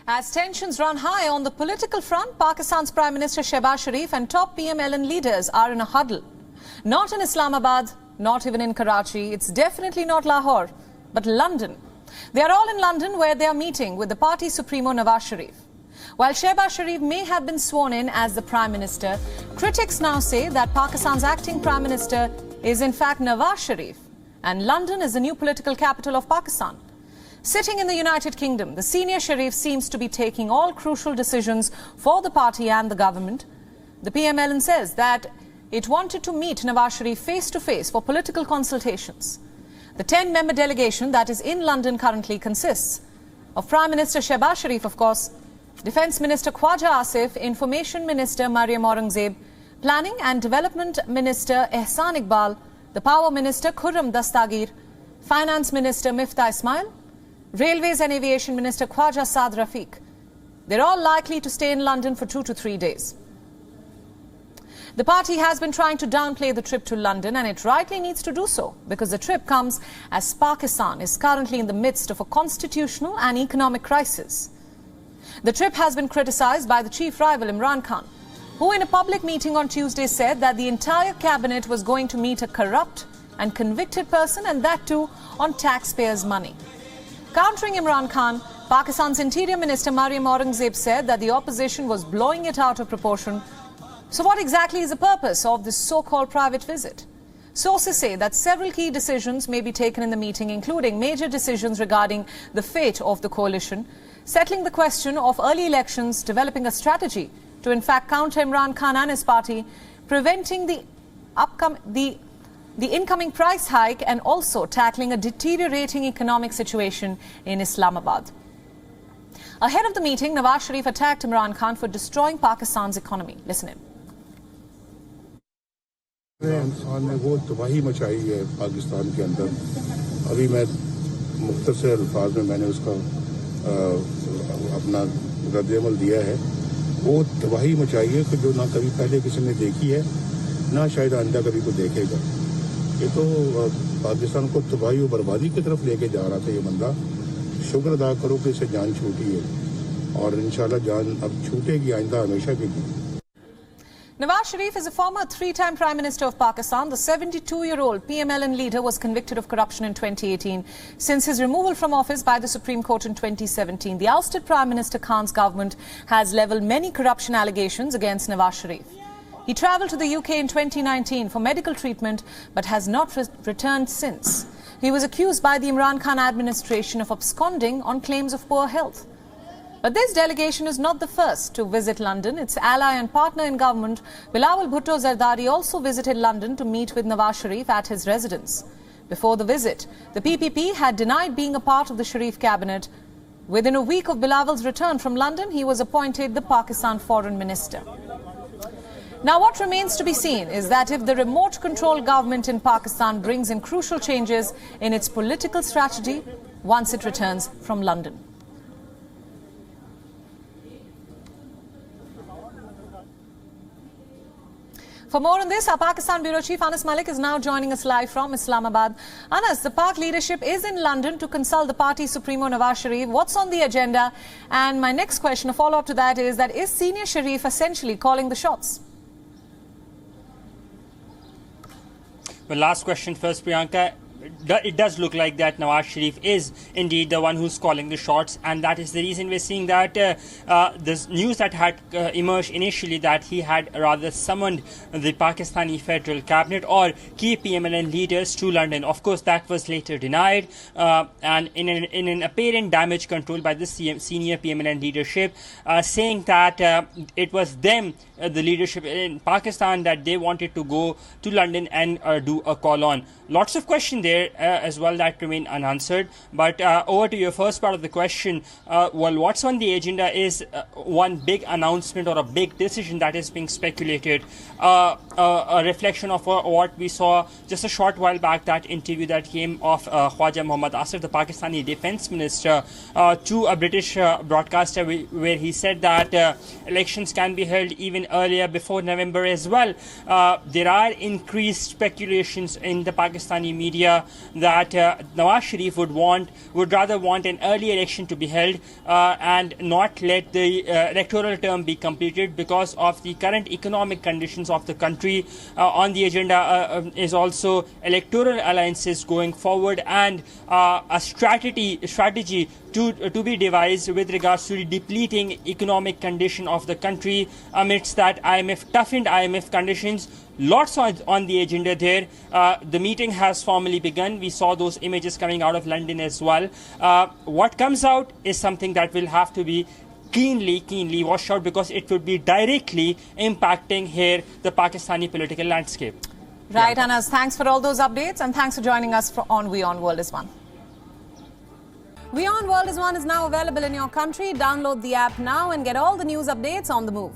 As tensions run high on the political front, Pakistan's Prime Minister Shehbaz Sharif and top PML-N leaders are in a huddle. Not in Islamabad, not even in Karachi, it's definitely not Lahore, but London. They are all in London, where they are meeting with the party supremo Nawaz Sharif. While Shehbaz Sharif may have been sworn in as the Prime Minister, critics now say that Pakistan's acting Prime Minister is in fact Nawaz Sharif, and London is the new political capital of Pakistan. Sitting in the United Kingdom, the senior Sharif seems to be taking all crucial decisions for the party and the government. The PML-N says that it wanted to meet Nawaz Sharif face-to-face for political consultations. The 10-member delegation that is in London currently consists of Prime Minister Shehbaz Sharif, of course, Defence Minister Khwaja Asif, Information Minister Maryam Aurangzeb, Planning and Development Minister Ehsan Iqbal, the Power Minister Khurram Dastagir, Finance Minister Miftah Ismail, Railways and Aviation Minister Khwaja Saad Rafiq. They're all likely to stay in London for 2 to 3 days. The party has been trying to downplay the trip to London, and it rightly needs to do so, because the trip comes as Pakistan is currently in the midst of a constitutional and economic crisis. The trip has been criticized by the chief rival Imran Khan, who in a public meeting on Tuesday said that the entire cabinet was going to meet a corrupt and convicted person, and that too on taxpayers' money. Countering Imran Khan, Pakistan's Interior Minister Maryam Aurangzeb said that the opposition was blowing it out of proportion. So what exactly is the purpose of this so-called private visit? Sources say that several key decisions may be taken in the meeting, including major decisions regarding the fate of the coalition, settling the question of early elections, developing a strategy to in fact counter Imran Khan and his party, preventing the incoming price hike, and also tackling a deteriorating economic situation in Islamabad. Ahead of the meeting, Nawaz Sharif attacked Imran Khan for destroying Pakistan's economy. Listen in. इंसान ने वो तबाही मचाई है पाकिस्तान के अंदर. अभी मैं मुख्तसर अल्फाज में मैंने उसका अपना रद्द-ए-अमल दिया है. वो तबाही मचाई है कि जो ना कभी पहले किसी ने देखी है, ना शायद आइंदा कभी को देखेगा. ये तो पाकिस्तान को तबाही और बर्बादी की तरफ लेके जा रहा था ये बंदा. शुक्र अदा करो कि इसे जान छूटी है, और इंशाल्लाह जान अब छूटेगी आइंदा हमेशा के लिए. Nawaz Sharif is a former 3-time Prime Minister of Pakistan. The 72-year-old PML-N leader was convicted of corruption in 2018. Since his removal from office by the Supreme Court in 2017, the ousted Prime Minister Khan's government has levelled many corruption allegations against Nawaz Sharif. He travelled to the UK in 2019 for medical treatment, but has not returned since. He was accused by the Imran Khan administration of absconding on claims of poor health. But this delegation is not the first to visit London. Its ally and partner in government, Bilawal Bhutto Zardari, also visited London to meet with Nawaz Sharif at his residence. Before the visit, the PPP had denied being a part of the Sharif cabinet. Within a week of Bilawal's return from London, he was appointed the Pakistan Foreign Minister. Now, what remains to be seen is that if the remote-controlled government in Pakistan brings in crucial changes in its political strategy once it returns from London. For more on this, our Pakistan Bureau Chief Anas Malik is now joining us live from Islamabad. Anas, the Pak leadership is in London to consult the party supremo Nawaz Sharif. What's on the agenda? And my next question, a follow-up to that, is senior Sharif essentially calling the shots? Well, last question first, Priyanka. It does look like that Nawaz Sharif is indeed the one who's calling the shots, and that is the reason we're seeing that this news that had emerged initially that he had rather summoned the Pakistani federal cabinet or key PML-N leaders to London. Of course, that was later denied, and in an apparent damage control by the senior PML-N leadership, saying that it was them, the leadership in Pakistan, that they wanted to go to London and do a call on. Lots of questions there as well that remain unanswered. But over to your first part of the question. Well, what's on the agenda is one big announcement or a big decision that is being speculated. A reflection of what we saw just a short while back, that interview that came of Khwaja Mohammad Asif, the Pakistani Defence Minister, to a British broadcaster, where he said that elections can be held even earlier, before November as well. There are increased speculations in the Pakistani media that Nawaz Sharif would rather want an early election to be held and not let the electoral term be completed because of the current economic conditions of the country. On the agenda is also electoral alliances going forward and a strategy to be devised with regards to the depleting economic condition of the country amidst that toughened IMF conditions. Lots on the agenda there. The meeting has formally begun. We saw those images coming out of London as well. What comes out is something that will have to be keenly watched out because it would be directly impacting here the Pakistani political landscape. Right, Anas, thanks for all those updates and thanks for joining us on WION World is One. WION World is One is now available in your country. Download the app now and get all the news updates on the move.